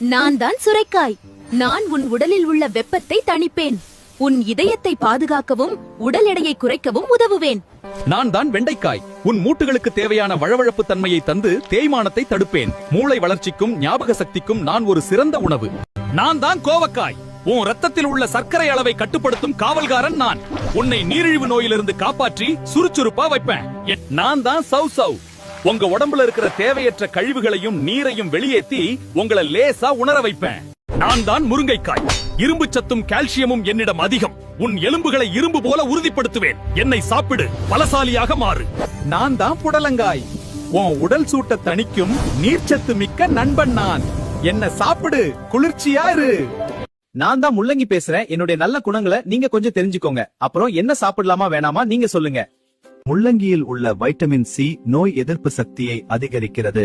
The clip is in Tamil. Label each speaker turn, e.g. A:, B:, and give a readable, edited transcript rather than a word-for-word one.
A: நான் தான் சுரைக்காய். நான் உன் உடலில் உள்ள வெப்பத்தை தணிப்பேன். உன் இதயத்தை பாதுகாக்கவும் உடல் எடையை குறைக்கவும் உதவுவேன்.
B: நான் தான் வெண்டைக்காய். உன் மூட்டுகளுக்கு தேவையான வழவழப்பு தன்மையை தந்து தேய்மானத்தை தடுப்பேன். மூளை வளர்ச்சிக்கும் ஞாபக சக்திக்கும் நான் ஒரு சிறந்த உணவு. நான் தான் கோவக்காய். உன் ரத்தத்தில் உள்ள சர்க்கரை அளவை கட்டுப்படுத்தும் காவல்காரன் நான். உன்னை நீரிழிவு நோயிலிருந்து காப்பாற்றி சுறுசுறுப்பா வைப்பேன். நான் தான் சவ் சவ். உங்க உடம்புல இருக்கிற தேவையற்ற கழிவுகளையும் நீரையும் வெளியேற்றி உங்களை லேசா உணர வைப்பேன். நான் தான் முருங்கைக்காய். இரும்பு சத்தும் கால்சியமும் என்னிடம் அதிகம். உன் எலும்புகளை இரும்பு போல உறுதிப்படுத்துவேன். என்னை சாப்பிடு, பலசாலியாக மாறு. நான் தான் புடலங்காய். உன் உடல் சூட்ட தணிக்கும் நீர்ச்சத்து மிக்க நண்பன் நான். என்ன சாப்பிடு, குளிர்ச்சியா இரு.
C: நான் தான் முள்ளங்கி பேசுறேன். என்னுடைய நல்ல குணங்களை நீங்க கொஞ்சம் தெரிஞ்சுக்கோங்க. அப்புறம் என்ன சாப்பிடலாமா வேணாமா நீங்க சொல்லுங்க.
D: முள்ளங்கியில் உள்ள வைட்டமின் சி நோய் எதிர்ப்பு சக்தியை அதிகரிக்கிறது.